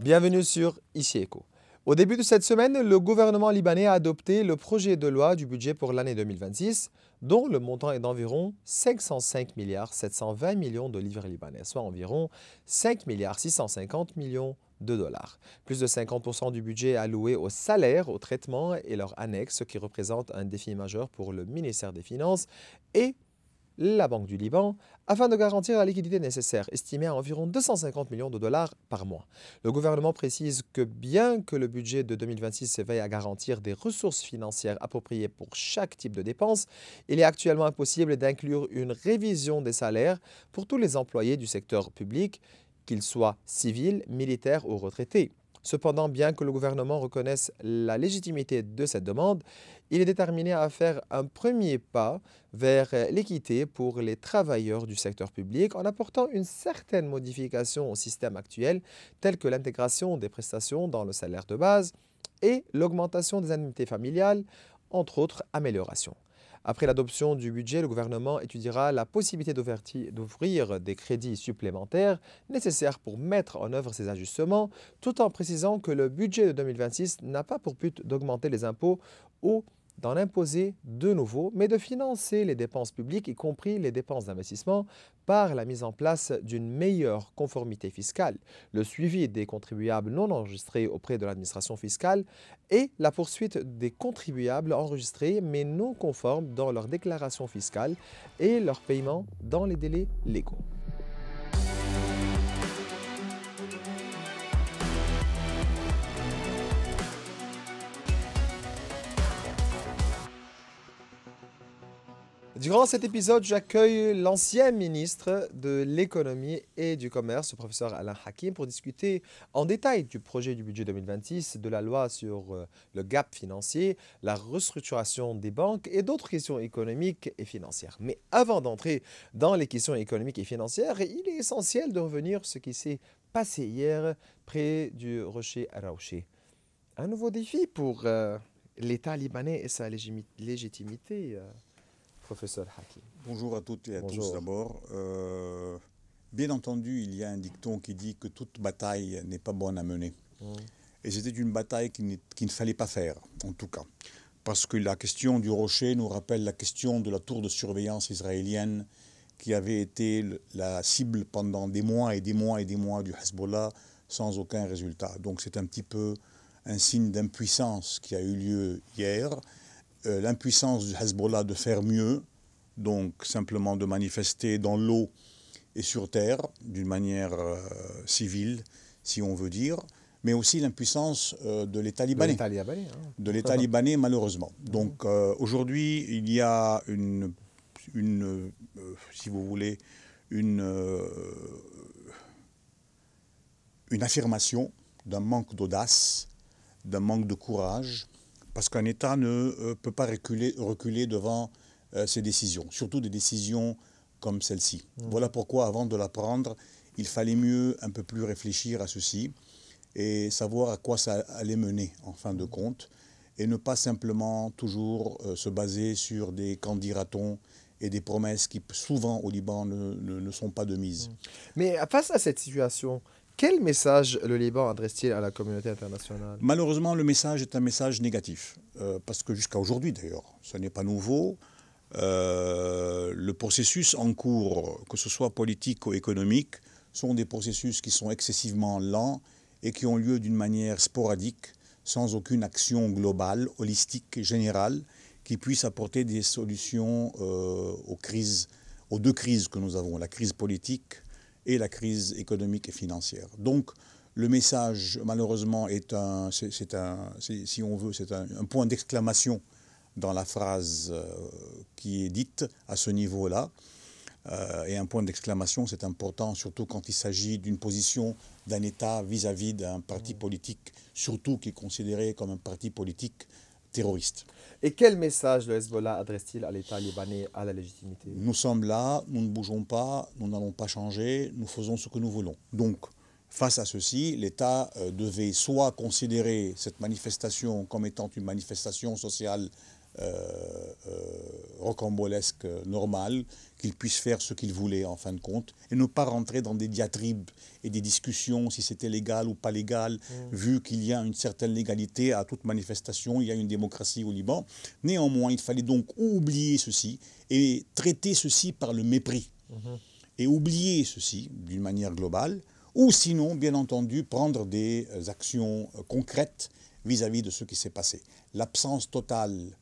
Bienvenue sur Ici Éco. Au début de cette semaine, le gouvernement libanais a adopté le projet de loi du budget pour l'année 2026, dont le montant est d'environ 505 milliards 720 millions de livres libanais, soit environ 5 milliards 650 millions de dollars. Plus de 50% du budget est alloué aux salaires, aux traitements et leurs annexes, ce qui représente un défi majeur pour le ministère des Finances et la Banque du Liban, afin de garantir la liquidité nécessaire, estimée à environ 250 millions de dollars par mois. Le gouvernement précise que bien que le budget de 2026 veille à garantir des ressources financières appropriées pour chaque type de dépense, il est actuellement impossible d'inclure une révision des salaires pour tous les employés du secteur public, qu'ils soient civils, militaires ou retraités. Cependant, bien que le gouvernement reconnaisse la légitimité de cette demande, il est déterminé à faire un premier pas vers l'équité pour les travailleurs du secteur public en apportant une certaine modification au système actuel, telle que l'intégration des prestations dans le salaire de base et l'augmentation des indemnités familiales, entre autres améliorations. Après l'adoption du budget, le gouvernement étudiera la possibilité d'ouvrir des crédits supplémentaires nécessaires pour mettre en œuvre ces ajustements, tout en précisant que le budget de 2026 n'a pas pour but d'augmenter les impôts ou d'en imposer de nouveaux, mais de financer les dépenses publiques, y compris les dépenses d'investissement, par la mise en place d'une meilleure conformité fiscale, le suivi des contribuables non enregistrés auprès de l'administration fiscale et la poursuite des contribuables enregistrés mais non conformes dans leur déclaration fiscale et leur paiement dans les délais légaux. Durant cet épisode, j'accueille l'ancien ministre de l'économie et du commerce, le professeur Alain Hakim, pour discuter en détail du projet du budget 2026, de la loi sur le gap financier, la restructuration des banques et d'autres questions économiques et financières. Mais avant d'entrer dans les questions économiques et financières, il est essentiel de revenir sur ce qui s'est passé hier près du rocher Araouché. Un nouveau défi pour l'État libanais et sa légitimité. Professeur Hakim. Bonjour à toutes et à Bonjour. tous d'abord. Bien entendu, il y a un dicton qui dit que toute bataille n'est pas bonne à mener. Et c'était une bataille qu'il ne fallait pas faire, en tout cas. Parce que la question du rocher nous rappelle la question de la tour de surveillance israélienne qui avait été la cible pendant des mois et des mois et des mois du Hezbollah sans aucun résultat. Donc c'est un petit peu un signe d'impuissance qui a eu lieu hier. L'impuissance du Hezbollah de faire mieux, donc simplement de manifester dans l'eau et sur terre, d'une manière civile, si on veut dire, mais aussi l'impuissance de l'État libanais. De l'État libanais, malheureusement. Donc aujourd'hui, il y a si vous voulez, une affirmation d'un manque d'audace, d'un manque de courage, parce qu'un État ne peut pas reculer devant ses décisions, surtout des décisions comme celle-ci. Voilà pourquoi, avant de la prendre, il fallait mieux un peu plus réfléchir à ceci et savoir à quoi ça allait mener, en fin de compte, et ne pas simplement toujours se baser sur des candidatons et des promesses qui, souvent, au Liban, ne sont pas de mise. Mais face à cette situation, quel message le Liban adresse-t-il à la communauté internationale? Malheureusement, le message est un message négatif, parce que jusqu'à aujourd'hui d'ailleurs, ce n'est pas nouveau. Le processus en cours, que ce soit politique ou économique, sont des processus qui sont excessivement lents et qui ont lieu d'une manière sporadique, sans aucune action globale, holistique, générale, qui puisse apporter des solutions aux deux crises que nous avons, la crise politique et la crise économique et financière. Donc, le message, malheureusement, si on veut, c'est un point d'exclamation dans la phrase qui est dite à ce niveau-là. Et un point d'exclamation, c'est important, surtout quand il s'agit d'une position d'un État vis-à-vis d'un parti politique, surtout qui est considéré comme un parti politique terroriste. Et quel message le Hezbollah adresse-t-il à l'État libanais, à la légitimité? Nous sommes là, nous ne bougeons pas, nous n'allons pas changer, nous faisons ce que nous voulons. Donc, face à ceci, l'État devait soit considérer cette manifestation comme étant une manifestation sociale rocambolesque normal, qu'ils puissent faire ce qu'ils voulaient en fin de compte, et ne pas rentrer dans des diatribes et des discussions si c'était légal ou pas légal, vu qu'il y a une certaine légalité à toute manifestation, il y a une démocratie au Liban. Néanmoins, il fallait donc oublier ceci et traiter ceci par le mépris, et oublier ceci d'une manière globale, ou sinon, bien entendu, prendre des actions concrètes vis-à-vis de ce qui s'est passé. L'absence totale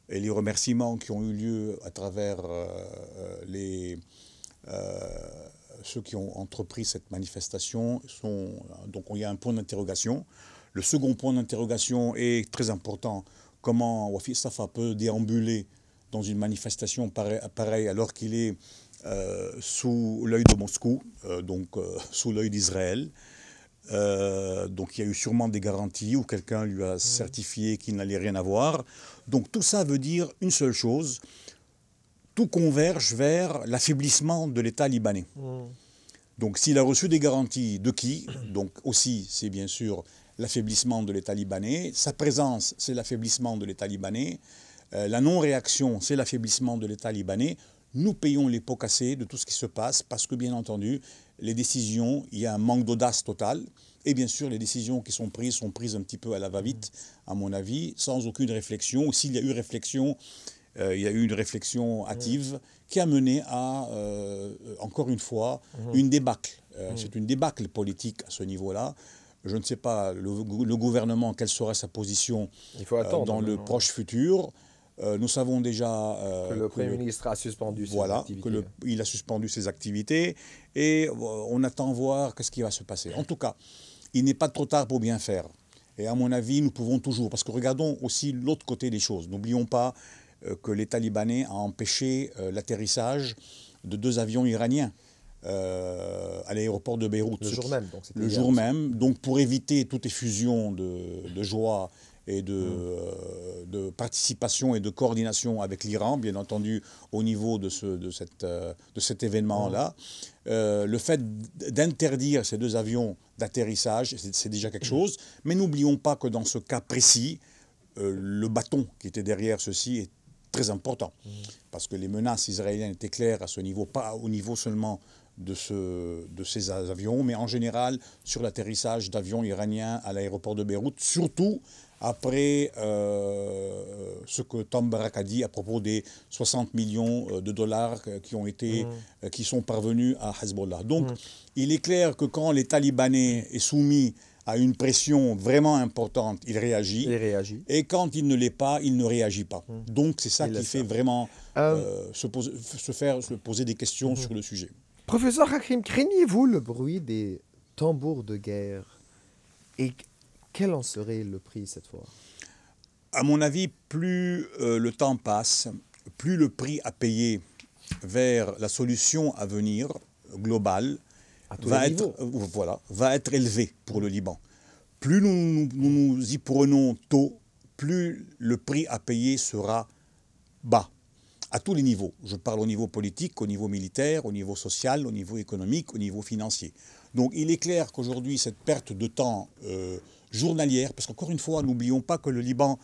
et les remerciements qui ont eu lieu à travers ceux qui ont entrepris cette manifestation sont... Donc il y a un point d'interrogation. Le second point d'interrogation est très important. Comment Wafi Safa peut déambuler dans une manifestation pareille alors qu'il est sous l'œil de Moscou, sous l'œil d'Israël. Donc il y a eu sûrement des garanties où quelqu'un lui a certifié qu'il n'allait rien avoir. Donc tout ça veut dire une seule chose, tout converge vers l'affaiblissement de l'État libanais. Donc s'il a reçu des garanties de qui, donc aussi c'est bien sûr l'affaiblissement de l'État libanais, sa présence c'est l'affaiblissement de l'État libanais, la non-réaction c'est l'affaiblissement de l'État libanais. Nous payons les pots cassés de tout ce qui se passe parce que, bien entendu, les décisions, il y a un manque d'audace total. Et bien sûr, les décisions qui sont prises un petit peu à la va-vite, à mon avis, sans aucune réflexion. S'il y a eu réflexion, il y a eu une réflexion hâtive qui a mené à, encore une fois, une débâcle. C'est une débâcle politique à ce niveau-là. Je ne sais pas, le gouvernement, quelle sera sa position dans le proche futur. Nous savons déjà que le Premier ministre a suspendu ses activités. Il a suspendu ses activités et on attend voir ce qui va se passer. En tout cas, il n'est pas trop tard pour bien faire. Et à mon avis, nous pouvons toujours, parce que regardons aussi l'autre côté des choses. N'oublions pas que l'État libanais a empêché l'atterrissage de 2 avions iraniens à l'aéroport de Beyrouth. Le jour même. Le jour même, donc pour éviter toute effusion de joie et de participation et de coordination avec l'Iran, bien entendu, au niveau de cet événement-là. Le fait d'interdire ces 2 avions d'atterrissage, c'est déjà quelque chose. Mais n'oublions pas que dans ce cas précis, le bâton qui était derrière ceci est très important. Parce que les menaces israéliennes étaient claires à ce niveau, pas au niveau seulement de ces avions, mais en général sur l'atterrissage d'avions iraniens à l'aéroport de Beyrouth, surtout après ce que Tom Barak a dit à propos des 60 millions de dollars qui sont parvenus à Hezbollah. Donc, il est clair que quand l'État libanais est soumis à une pression vraiment importante, il réagit. Et quand il ne l'est pas, il ne réagit pas. Donc, c'est ça qui fait vraiment se poser des questions sur le sujet. Professeur Hakim, craignez-vous le bruit des tambours de guerre? Et quel en serait le prix cette fois? À mon avis, plus le temps passe, plus le prix à payer vers la solution à venir, globale, va être élevé pour le Liban. Plus nous y prenons tôt, plus le prix à payer sera bas. À tous les niveaux. Je parle au niveau politique, au niveau militaire, au niveau social, au niveau économique, au niveau financier. Donc il est clair qu'aujourd'hui, cette perte de temps journalière, parce qu'encore une fois, n'oublions pas que le Liban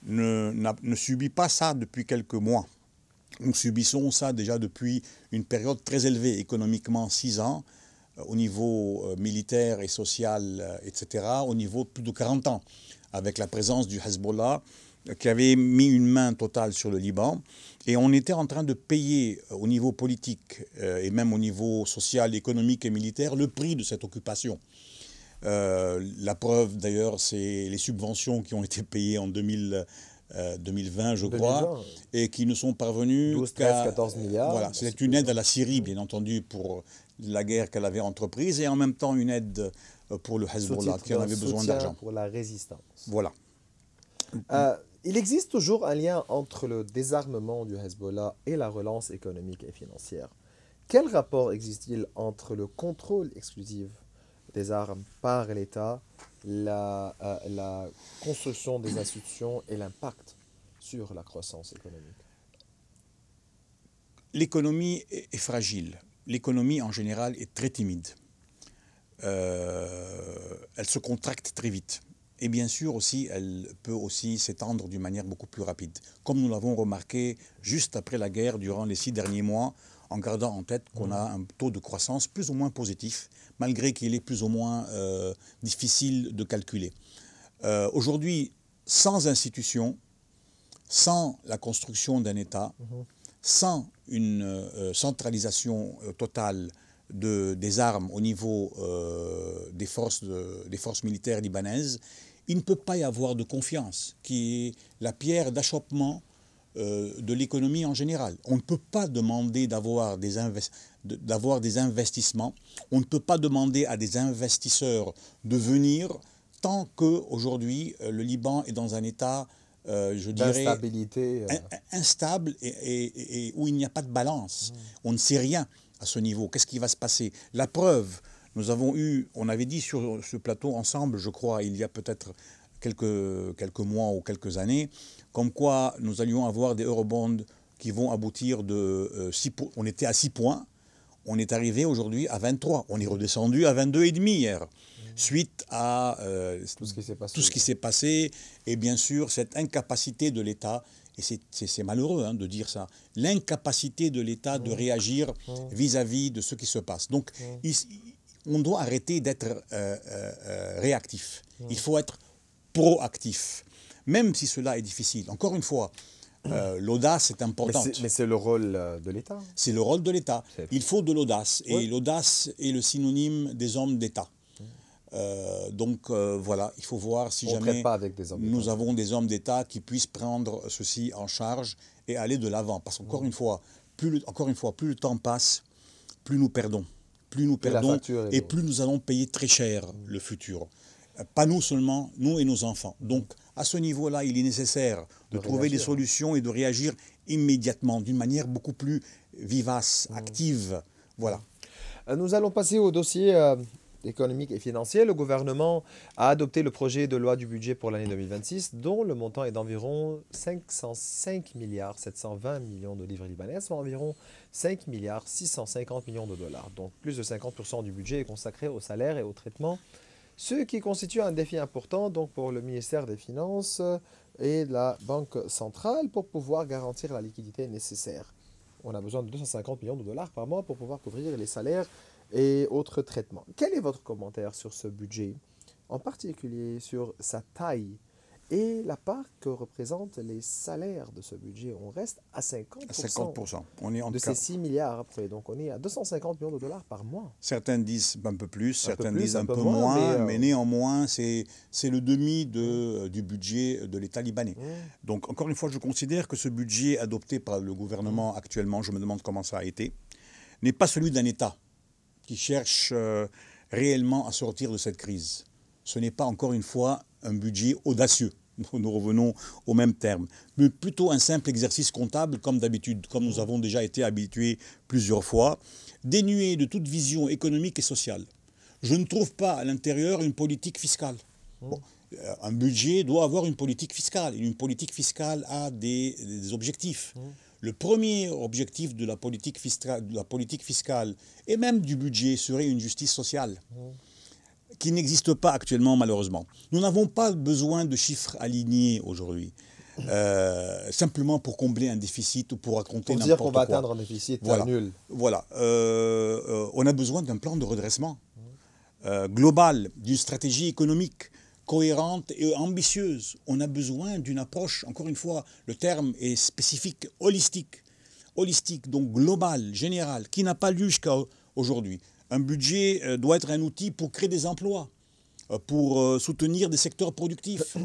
ne subit pas ça depuis quelques mois. Nous subissons ça déjà depuis une période très élevée, économiquement 6 ans, au niveau militaire et social, etc., au niveau de plus de 40 ans, avec la présence du Hezbollah, qui avait mis une main totale sur le Liban. Et on était en train de payer au niveau politique et même au niveau social, économique et militaire le prix de cette occupation. La preuve d'ailleurs, c'est les subventions qui ont été payées en 2020, je crois, et qui ne sont parvenues 12, 13, 14 milliards. Voilà, c'est une aide à la Syrie, bien entendu, pour la guerre qu'elle avait entreprise, et en même temps une aide pour le Hezbollah, qui en avait besoin d'argent. Pour la résistance. Voilà. Il existe toujours un lien entre le désarmement du Hezbollah et la relance économique et financière. Quel rapport existe-t-il entre le contrôle exclusif des armes par l'État, la construction des institutions et l'impact sur la croissance économique? L'économie est fragile. L'économie, en général, est très timide. Elle se contracte très vite. Et bien sûr aussi, elle peut aussi s'étendre d'une manière beaucoup plus rapide. Comme nous l'avons remarqué juste après la guerre, durant les 6 derniers mois, en gardant en tête qu'on a un taux de croissance plus ou moins positif, malgré qu'il est plus ou moins difficile de calculer. Aujourd'hui, sans institution, sans la construction d'un État, sans une centralisation totale des armes au niveau des forces militaires libanaises, il ne peut pas y avoir de confiance, qui est la pierre d'achoppement de l'économie en général. On ne peut pas demander d'avoir des investissements, on ne peut pas demander à des investisseurs de venir tant qu'aujourd'hui le Liban est dans un état, je dirais, instable et où il n'y a pas de balance. On ne sait rien à ce niveau. Qu'est-ce qui va se passer? La preuve, on avait dit sur ce plateau ensemble, je crois, il y a peut-être quelques mois ou quelques années, comme quoi nous allions avoir des eurobonds qui vont aboutir de 6 points. On était à 6 points, on est arrivé aujourd'hui à 23. On est redescendu à 22,5 hier, suite à tout ce qui s'est passé et bien sûr cette incapacité de l'État. Et c'est malheureux de dire ça, l'incapacité de l'État de réagir vis-à-vis de ce qui se passe. Donc, on doit arrêter d'être réactif. Il faut être proactif, même si cela est difficile. Encore une fois, l'audace est importante. Mais c'est le rôle de l'État. C'est le rôle de l'État. Il faut de l'audace. Et l'audace est le synonyme des hommes d'État. Donc voilà, il faut voir si jamais nous avons des hommes d'État qui puissent prendre ceci en charge et aller de l'avant. Parce qu'encore une fois, plus le temps passe, plus nous perdons. Plus nous perdons et plus nous allons payer très cher le futur. Pas nous seulement, nous et nos enfants. Donc à ce niveau-là, il est nécessaire de trouver des solutions et de réagir immédiatement, d'une manière beaucoup plus vivace, active. Voilà. Nous allons passer au dossier économique et financier. Le gouvernement a adopté le projet de loi du budget pour l'année 2026, dont le montant est d'environ 505 milliards 720 millions de livres libanais, soit environ 5 milliards 650 millions de dollars. Donc plus de 50% du budget est consacré aux salaires et au traitement, ce qui constitue un défi important donc, pour le ministère des Finances et la Banque centrale pour pouvoir garantir la liquidité nécessaire. On a besoin de 250 millions de dollars par mois pour pouvoir couvrir les salaires et autres traitements. Quel est votre commentaire sur ce budget, en particulier sur sa taille et la part que représentent les salaires de ce budget? On reste à 50%, on est de ces 6 milliards après. Donc on est à 250 millions de dollars par mois. Certains disent un peu plus, certains disent un peu moins, mais néanmoins, c'est le demi du budget de l'État libanais. Donc encore une fois, je considère que ce budget adopté par le gouvernement actuellement, je me demande comment ça a été, n'est pas celui d'un État qui cherche réellement à sortir de cette crise. Ce n'est pas, encore une fois, un budget audacieux. Nous revenons au même terme. Mais plutôt un simple exercice comptable, comme d'habitude, comme nous avons déjà été habitués plusieurs fois, dénué de toute vision économique et sociale. Je ne trouve pas à l'intérieur une politique fiscale. Bon, un budget doit avoir une politique fiscale. Et une politique fiscale a des objectifs. Le premier objectif de la politique fiscale et même du budget serait une justice sociale qui n'existe pas actuellement malheureusement. Nous n'avons pas besoin de chiffres alignés aujourd'hui, simplement pour combler un déficit ou pour raconter n'importe quoi. Pour dire qu'on va atteindre un déficit nul. Voilà. On a besoin d'un plan de redressement global, d'une stratégie économique cohérente et ambitieuse. On a besoin d'une approche, encore une fois, le terme est spécifique, holistique, donc global, général, qui n'a pas lieu jusqu'à aujourd'hui. Un budget doit être un outil pour créer des emplois, pour soutenir des secteurs productifs.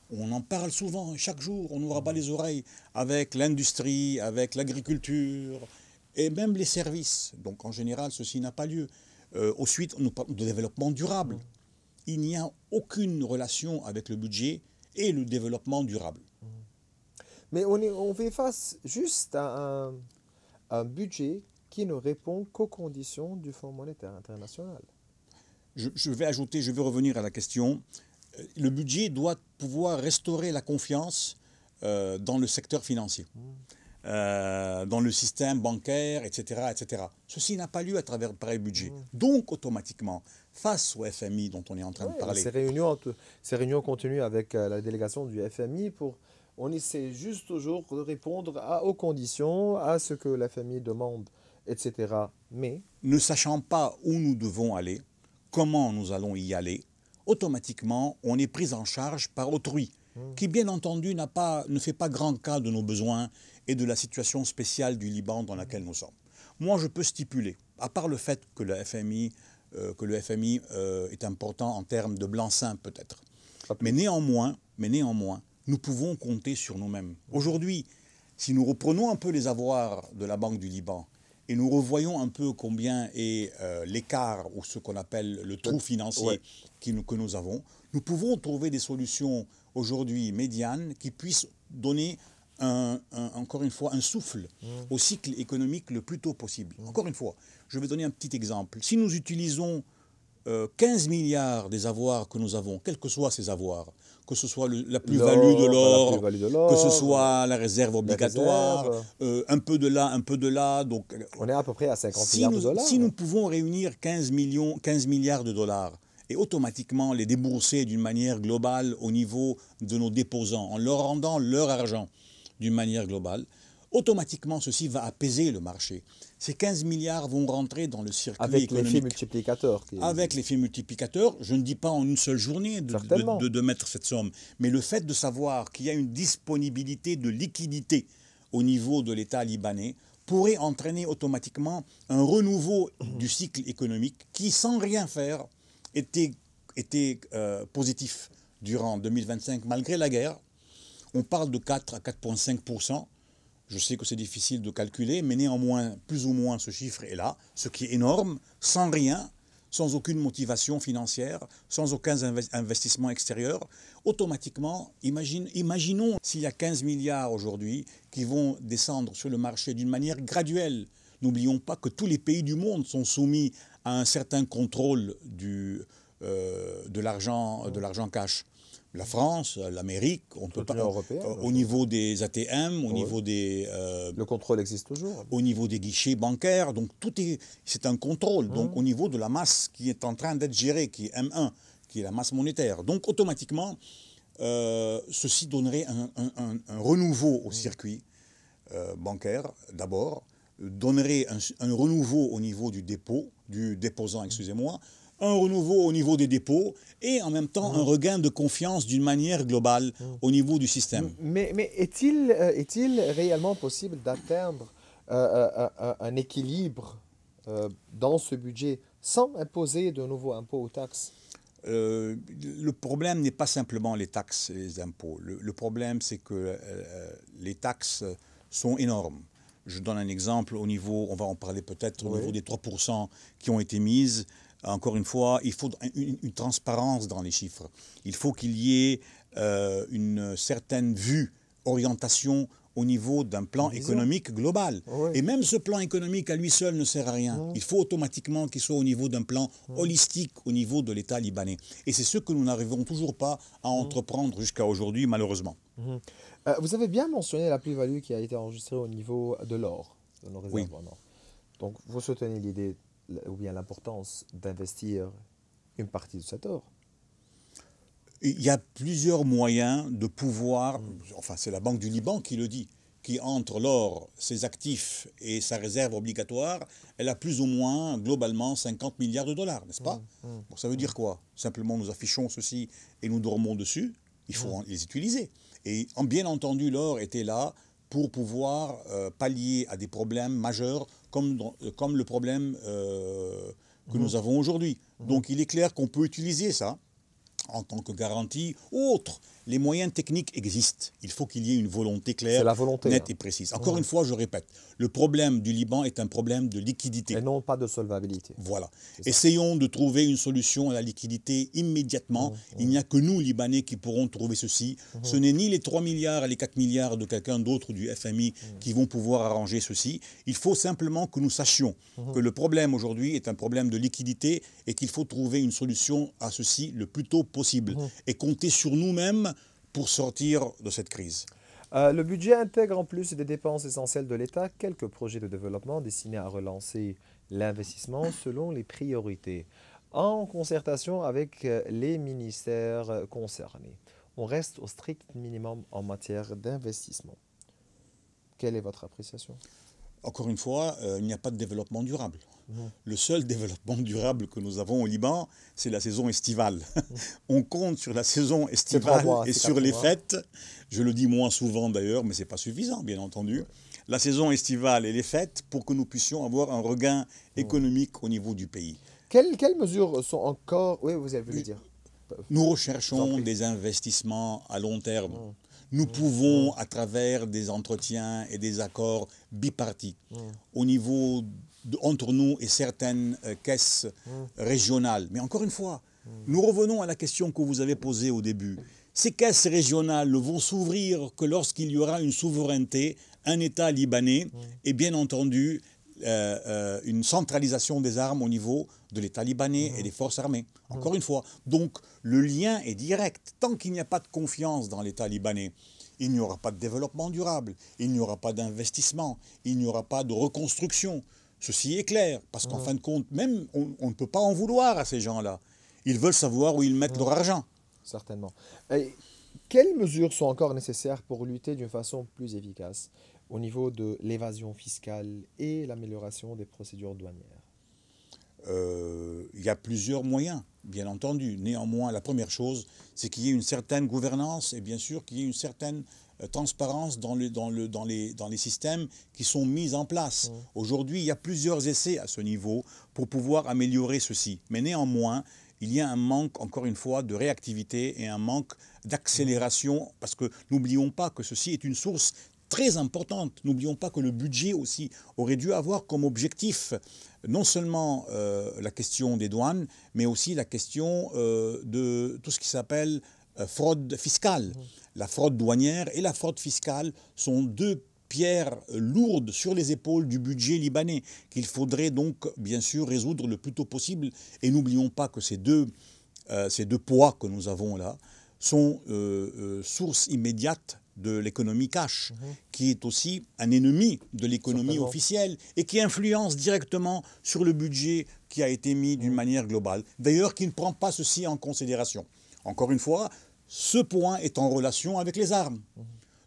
On en parle souvent, chaque jour, on nous rabat les oreilles avec l'industrie, avec l'agriculture et même les services. Donc en général, ceci n'a pas lieu. Ensuite, on nous parle de développement durable. Il n'y a aucune relation avec le budget et le développement durable. Mais on fait face juste à un budget qui ne répond qu'aux conditions du Fonds monétaire international. Je vais revenir à la question. Le budget doit pouvoir restaurer la confiance dans le secteur financier, dans le système bancaire, etc. etc. Ceci n'a pas lieu à travers pareil budget. Donc, automatiquement, face au FMI dont on est en train de parler. Ces réunions continuent avec la délégation du FMI on essaie juste toujours de répondre aux conditions, à ce que la FMI demande, etc. Mais, ne sachant pas où nous devons aller, comment nous allons y aller, automatiquement, on est pris en charge par autrui, qui bien entendu ne fait pas grand cas de nos besoins et de la situation spéciale du Liban dans laquelle nous sommes. Moi, je peux stipuler, à part le fait que le FMI, est important en termes de blanc-seing peut-être, mais néanmoins, nous pouvons compter sur nous-mêmes. Aujourd'hui, si nous reprenons un peu les avoirs de la Banque du Liban et nous revoyons un peu combien est l'écart ou ce qu'on appelle le trou financier que nous avons, nous pouvons trouver des solutions aujourd'hui médianes qui puissent donner encore une fois un souffle au cycle économique le plus tôt possible. Encore une fois, je vais donner un petit exemple. Si nous utilisons 15 milliards des avoirs que nous avons, quels que soient ces avoirs, que ce soit la plus-value de l'or, que ce soit la réserve obligatoire, un peu de là. Donc, on est à peu près à 50 milliards de dollars. Si nous pouvons réunir 15 milliards de dollars et automatiquement les débourser d'une manière globale au niveau de nos déposants, en leur rendant leur argent d'une manière globale, automatiquement ceci va apaiser le marché. Ces 15 milliards vont rentrer dans le circuit économique. Avec l'effet multiplicateur. Avec l'effet multiplicateur, je ne dis pas en une seule journée de mettre cette somme, mais le fait de savoir qu'il y a une disponibilité de liquidité au niveau de l'État libanais pourrait entraîner automatiquement un renouveau du cycle économique qui, sans rien faire, était positif durant 2025, malgré la guerre. On parle de 4 à 4,5%. Je sais que c'est difficile de calculer, mais néanmoins, plus ou moins, ce chiffre est là, ce qui est énorme, sans rien, sans aucune motivation financière, sans aucun investissement extérieur. Automatiquement, imaginons s'il y a 15 milliards aujourd'hui qui vont descendre sur le marché d'une manière graduelle. N'oublions pas que tous les pays du monde sont soumis à un certain contrôle de l'argent cash. La France, l'Amérique, on peut pas, au niveau des ATM, au niveau des... le contrôle existe toujours. Au niveau des guichets bancaires, donc c'est un contrôle. Donc au niveau de la masse qui est en train d'être gérée, qui est M1, qui est la masse monétaire. Donc automatiquement, ceci donnerait un renouveau au circuit bancaire, d'abord, donnerait un renouveau au niveau du déposant, excusez-moi, un renouveau au niveau des dépôts et en même temps un regain de confiance d'une manière globale au niveau du système. Mais est-il réellement possible d'atteindre un équilibre dans ce budget sans imposer de nouveaux impôts ou taxes? Le problème n'est pas simplement les taxes et les impôts. Le problème, c'est que les taxes sont énormes. Je donne un exemple au niveau, on va en parler peut-être, au niveau des 3% qui ont été mises. Encore une fois, il faut une transparence dans les chiffres. Il faut qu'il y ait une certaine vue, orientation au niveau d'un plan économique global. Et même ce plan économique à lui seul ne sert à rien. Il faut automatiquement qu'il soit au niveau d'un plan holistique au niveau de l'État libanais. Et c'est ce que nous n'arrivons toujours pas à entreprendre jusqu'à aujourd'hui, malheureusement. Vous avez bien mentionné la plus-value qui a été enregistrée au niveau de l'or, de nos réserves en or. Donc, vous soutenez l'idée ou bien l'importance d'investir une partie de cet or? Il y a plusieurs moyens de pouvoir, enfin c'est la Banque du Liban qui le dit, qui entre l'or, ses actifs et sa réserve obligatoire, elle a plus ou moins globalement 50 milliards de dollars, n'est-ce pas? Bon, ça veut dire quoi? Simplement nous affichons ceci et nous dormons dessus, il faut les utiliser. Et bien entendu, l'or était là pour pouvoir pallier à des problèmes majeurs comme le problème que nous avons aujourd'hui. Donc il est clair qu'on peut utiliser ça en tant que garantie ou autre. Les moyens techniques existent. Il faut qu'il y ait une volonté claire, nette et précise. Encore une fois, je répète, le problème du Liban est un problème de liquidité. Et non pas de solvabilité. Voilà. Essayons de trouver une solution à la liquidité immédiatement. Il n'y a que nous, Libanais, qui pourrons trouver ceci. Ce n'est ni les 3 milliards et les 4 milliards de quelqu'un d'autre du FMI qui vont pouvoir arranger ceci. Il faut simplement que nous sachions que le problème aujourd'hui est un problème de liquidité et qu'il faut trouver une solution à ceci le plus tôt possible et compter sur nous-mêmes pour sortir de cette crise. Le budget intègre en plus des dépenses essentielles de l'État quelques projets de développement destinés à relancer l'investissement selon les priorités. en concertation avec les ministères concernés. On reste au strict minimum en matière d'investissement. Quelle est votre appréciation? Encore une fois, il n'y a pas de développement durable. Mhm. Le seul développement durable que nous avons au Liban, c'est la saison estivale. On compte sur la saison C'est 3 estivale mois, et c'est sur 4 les mois. fêtes. Je le dis moins souvent d'ailleurs, mais ce n'est pas suffisant, bien entendu. La saison estivale et les fêtes pour que nous puissions avoir un regain économique au niveau du pays. Quelles mesures sont encore... Oui, vous avez voulu dire. Nous Je vous en recherchons prie. des investissements à long terme. Mhm. Nous Mhm. pouvons, à travers des entretiens et des accords bipartis, au niveau entre nous et certaines caisses régionales. Mais encore une fois, nous revenons à la question que vous avez posée au début. Ces caisses régionales ne vont s'ouvrir que lorsqu'il y aura une souveraineté, un État libanais et bien entendu une centralisation des armes au niveau de l'État libanais et des forces armées. Encore une fois, donc le lien est direct. Tant qu'il n'y a pas de confiance dans l'État libanais, il n'y aura pas de développement durable, il n'y aura pas d'investissement, il n'y aura pas de reconstruction. Ceci est clair, parce qu'en fin de compte, même on ne peut pas en vouloir à ces gens-là. Ils veulent savoir où ils mettent leur argent. Certainement. Et quelles mesures sont encore nécessaires pour lutter d'une façon plus efficace au niveau de l'évasion fiscale et l'amélioration des procédures douanières? Il y a plusieurs moyens, bien entendu. Néanmoins, la première chose, c'est qu'il y ait une certaine gouvernance et bien sûr qu'il y ait une certaine transparence dans les systèmes qui sont mis en place. Aujourd'hui, il y a plusieurs essais à ce niveau pour pouvoir améliorer ceci. Mais néanmoins, il y a un manque, encore une fois, de réactivité et un manque d'accélération parce que n'oublions pas que ceci est une source très importante. N'oublions pas que le budget aussi aurait dû avoir comme objectif non seulement la question des douanes, mais aussi la question de tout ce qui s'appelle fraude fiscale. La fraude douanière et la fraude fiscale sont deux pierres lourdes sur les épaules du budget libanais qu'il faudrait donc bien sûr résoudre le plus tôt possible. Et n'oublions pas que ces deux poids que nous avons là sont source immédiate de l'économie cash, qui est aussi un ennemi de l'économie officielle et qui influence directement sur le budget qui a été mis d'une manière globale. D'ailleurs, qui ne prend pas ceci en considération. Encore une fois, ce point est en relation avec les armes.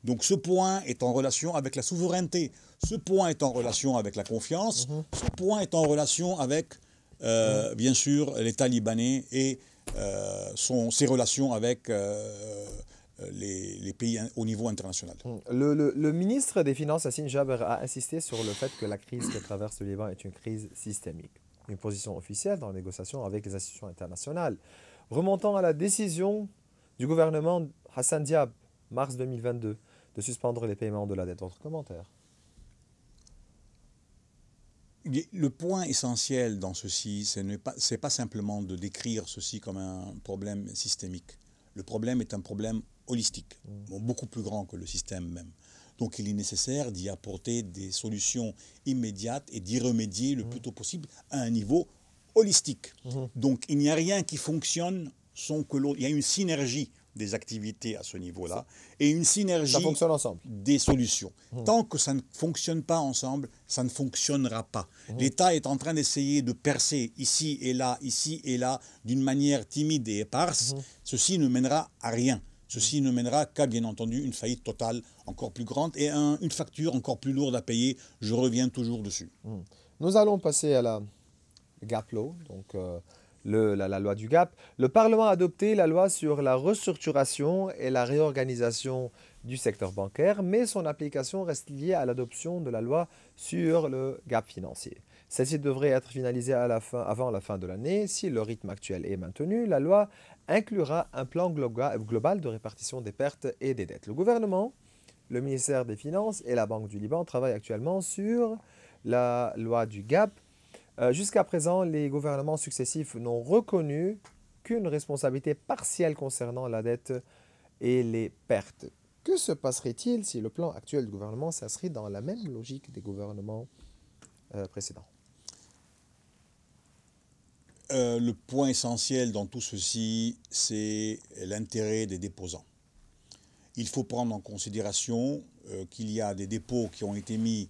Donc ce point est en relation avec la souveraineté. Ce point est en relation avec la confiance. Ce point est en relation avec, bien sûr, l'État libanais et ses relations avec les pays au niveau international. Le ministre des Finances, Hassine Jaber, a insisté sur le fait que la crise que traverse le Liban est une crise systémique. Une position officielle dans la négociation avec les institutions internationales. Remontant à la décision du gouvernement Hassan Diab, mars 2022, de suspendre les paiements de la dette. Votre commentaire? Le point essentiel dans ceci, ce n'est pas simplement de décrire ceci comme un problème systémique. Le problème est un problème holistique, beaucoup plus grand que le système même. Donc il est nécessaire d'y apporter des solutions immédiates et d'y remédier le plus tôt possible à un niveau holistique. Donc il n'y a rien qui fonctionne sans que l'autre... Il y a une synergie des activités à ce niveau-là et une synergie des solutions. Tant que ça ne fonctionne pas ensemble, ça ne fonctionnera pas. L'État est en train d'essayer de percer ici et là, d'une manière timide et éparse. Ceci ne mènera à rien. Ceci ne mènera qu'à, bien entendu, une faillite totale encore plus grande et une facture encore plus lourde à payer. Je reviens toujours dessus. Nous allons passer à la GAP Law, donc la loi du GAP. Le Parlement a adopté la loi sur la restructuration et la réorganisation du secteur bancaire, mais son application reste liée à l'adoption de la loi sur le GAP financier. Celle-ci devrait être finalisée avant la fin de l'année. Si le rythme actuel est maintenu, la loi inclura un plan global de répartition des pertes et des dettes. Le gouvernement, le ministère des Finances et la Banque du Liban travaillent actuellement sur la loi du GAP. Jusqu'à présent, les gouvernements successifs n'ont reconnu qu'une responsabilité partielle concernant la dette et les pertes. Que se passerait-il si le plan actuel du gouvernement s'inscrit dans la même logique des gouvernements précédents? Le point essentiel dans tout ceci, c'est l'intérêt des déposants. Il faut prendre en considération qu'il y a des dépôts qui ont été mis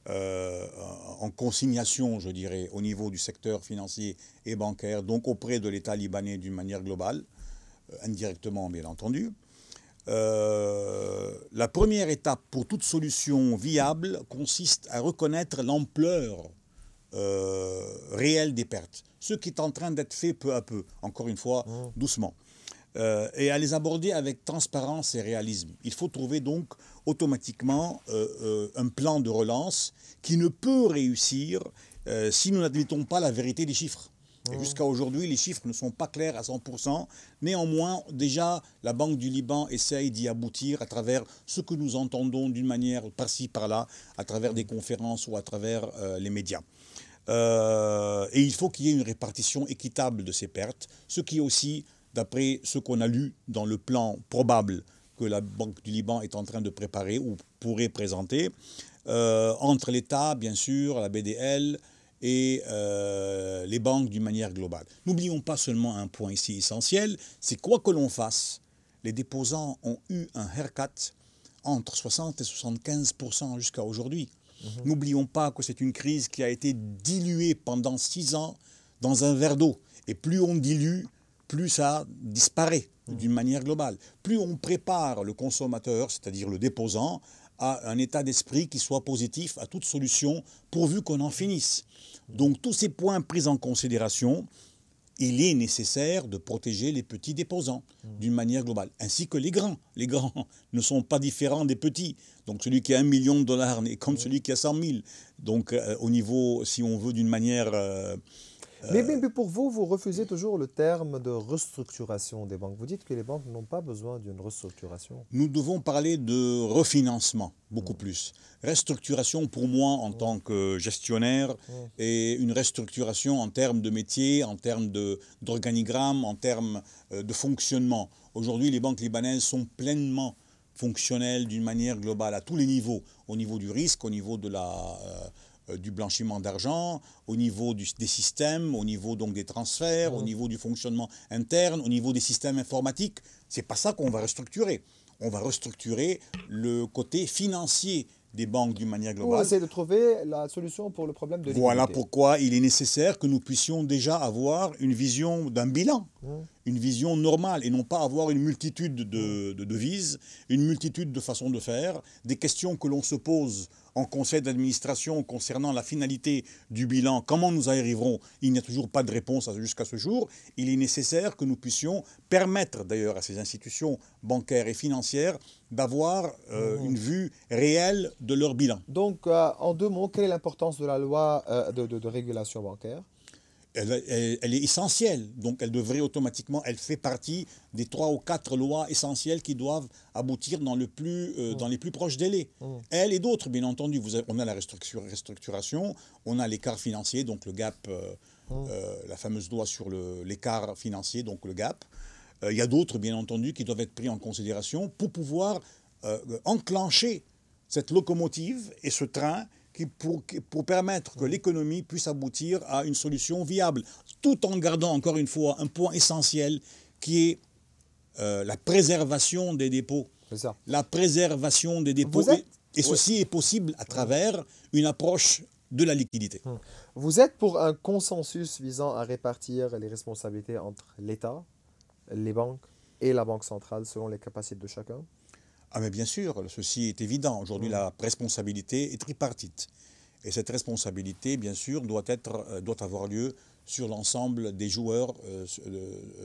en consignation, je dirais, au niveau du secteur financier et bancaire, donc auprès de l'État libanais d'une manière globale, indirectement bien entendu. La première étape pour toute solution viable consiste à reconnaître l'ampleur réelle des pertes, ce qui est en train d'être fait peu à peu, encore une fois, doucement. Et à les aborder avec transparence et réalisme. Il faut trouver donc automatiquement un plan de relance qui ne peut réussir si nous n'admettons pas la vérité des chiffres. Jusqu'à aujourd'hui, les chiffres ne sont pas clairs à 100%. Néanmoins, déjà, la Banque du Liban essaye d'y aboutir à travers ce que nous entendons d'une manière par-ci, par-là, à travers des conférences ou à travers les médias. Et il faut qu'il y ait une répartition équitable de ces pertes, ce qui est aussi, d'après ce qu'on a lu dans le plan probable que la Banque du Liban est en train de préparer ou pourrait présenter, entre l'État, bien sûr, la BDL et les banques d'une manière globale. N'oublions pas seulement un point ici essentiel, c'est quoi que l'on fasse, les déposants ont eu un haircut entre 60 et 75% jusqu'à aujourd'hui. N'oublions pas que c'est une crise qui a été diluée pendant 6 ans dans un verre d'eau. Et plus on dilue, plus ça disparaît d'une manière globale. Plus on prépare le consommateur, c'est-à-dire le déposant, à un état d'esprit qui soit positif à toute solution, pourvu qu'on en finisse. Donc tous ces points pris en considération, il est nécessaire de protéger les petits déposants d'une manière globale, ainsi que les grands. Les grands ne sont pas différents des petits. Donc celui qui a $1 million n'est comme celui qui a 100 000. Donc au niveau, si on veut, d'une manière... Mais pour vous, vous refusez toujours le terme de restructuration des banques. Vous dites que les banques n'ont pas besoin d'une restructuration. Nous devons parler de refinancement, beaucoup plus. Restructuration, pour moi, en tant que gestionnaire, est une restructuration en termes de métier, en termes d'organigramme, en termes de fonctionnement. Aujourd'hui, les banques libanaises sont pleinement fonctionnelles d'une manière globale, à tous les niveaux. Au niveau du risque, au niveau de du blanchiment d'argent, au niveau des systèmes, au niveau donc des transferts, au niveau du fonctionnement interne, au niveau des systèmes informatiques. C'est pas ça qu'on va restructurer. On va restructurer le côté financier des banques d'une manière globale. Pour essayer de trouver la solution pour le problème de liquidité. Voilà pourquoi il est nécessaire que nous puissions déjà avoir une vision d'un bilan, une vision normale, et non pas avoir une multitude de devises, une multitude de façons de faire, des questions que l'on se pose en conseil d'administration concernant la finalité du bilan, comment nous y arriverons, il n'y a toujours pas de réponse jusqu'à ce jour. Il est nécessaire que nous puissions permettre d'ailleurs à ces institutions bancaires et financières d'avoir une vue réelle de leur bilan. Donc, en 2 mots, quelle est l'importance de la loi de régulation bancaire? Elle est essentielle, donc elle devrait automatiquement, elle fait partie des 3 ou 4 lois essentielles qui doivent aboutir dans les plus proches délais. Elle et d'autres, bien entendu. On a la restructuration, on a l'écart financier, donc le gap, la fameuse loi sur l'écart financier, donc le gap. Il y a d'autres, bien entendu, qui doivent être pris en considération pour pouvoir enclencher cette locomotive et ce train pour permettre que l'économie puisse aboutir à une solution viable, tout en gardant encore une fois un point essentiel qui est la préservation des dépôts. C'est ça. La préservation des dépôts. Et ceci est possible à travers une approche de la liquidité. Vous êtes pour un consensus visant à répartir les responsabilités entre l'État, les banques et la Banque centrale selon les capacités de chacun? Ah mais bien sûr, ceci est évident. Aujourd'hui, la responsabilité est tripartite. Et cette responsabilité, bien sûr, doit avoir lieu sur l'ensemble des joueurs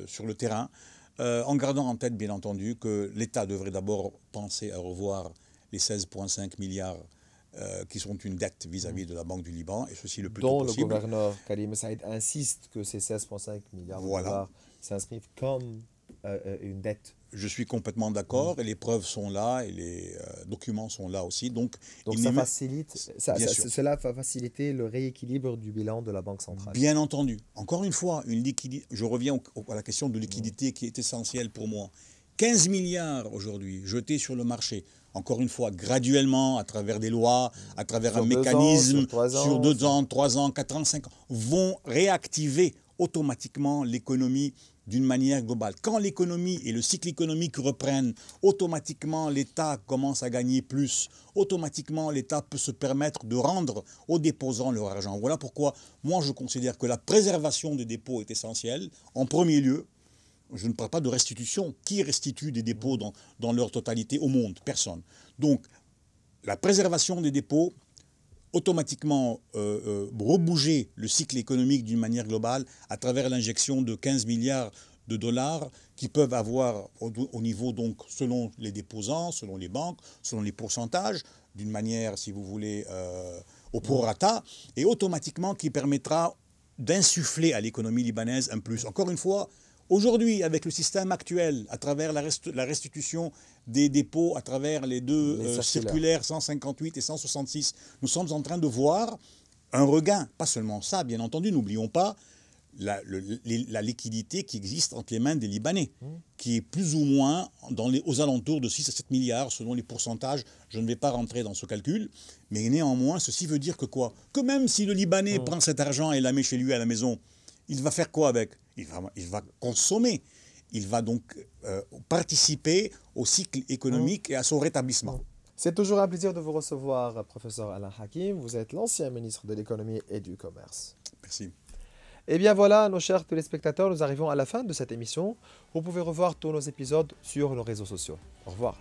sur le terrain, en gardant en tête, bien entendu, que l'État devrait d'abord penser à revoir les 16,5 milliards qui sont une dette vis-à-vis de la Banque du Liban, et ceci le plus tôt possible. Dont le gouverneur Karim Saïd insiste que ces 16,5 milliards de dollars s'inscrivent comme une dette. Je suis complètement d'accord, et les preuves sont là, et les documents sont là aussi. Donc cela va faciliter le rééquilibre du bilan de la Banque centrale. Bien entendu. Encore une fois, je reviens à la question de liquidité qui est essentielle pour moi. 15 milliards aujourd'hui jetés sur le marché, encore une fois, graduellement, à travers des lois, à travers un mécanisme, sur 2 ans, 3 ans, 4 ans, 5 ans, vont réactiver automatiquement l'économie d'une manière globale. Quand l'économie et le cycle économique reprennent, automatiquement l'État commence à gagner plus. Automatiquement l'État peut se permettre de rendre aux déposants leur argent. Voilà pourquoi moi je considère que la préservation des dépôts est essentielle. En premier lieu, je ne parle pas de restitution. Qui restitue des dépôts dans leur totalité au monde? Personne. Donc la préservation des dépôts, automatiquement rebouger le cycle économique d'une manière globale à travers l'injection de 15 milliards de dollars qui peuvent avoir au niveau, donc, selon les déposants, selon les banques, selon les pourcentages, d'une manière, si vous voulez, au prorata, et automatiquement qui permettra d'insuffler à l'économie libanaise un plus. Encore une fois, aujourd'hui, avec le système actuel, à travers la restitution des dépôts, à travers les deux circulaires 158 et 166, nous sommes en train de voir un regain. Pas seulement ça, bien entendu, n'oublions pas la liquidité qui existe entre les mains des Libanais, qui est plus ou moins aux alentours de 6 à 7 milliards, selon les pourcentages. Je ne vais pas rentrer dans ce calcul, mais néanmoins, ceci veut dire que quoi? Que même si le Libanais prend cet argent et la met chez lui à la maison, il va faire quoi avec? Il va consommer. Il va donc participer au cycle économique et à son rétablissement. C'est toujours un plaisir de vous recevoir, professeur Alain Hakim. Vous êtes l'ancien ministre de l'économie et du commerce. Merci. Et bien voilà, nos chers téléspectateurs, nous arrivons à la fin de cette émission. Vous pouvez revoir tous nos épisodes sur nos réseaux sociaux. Au revoir.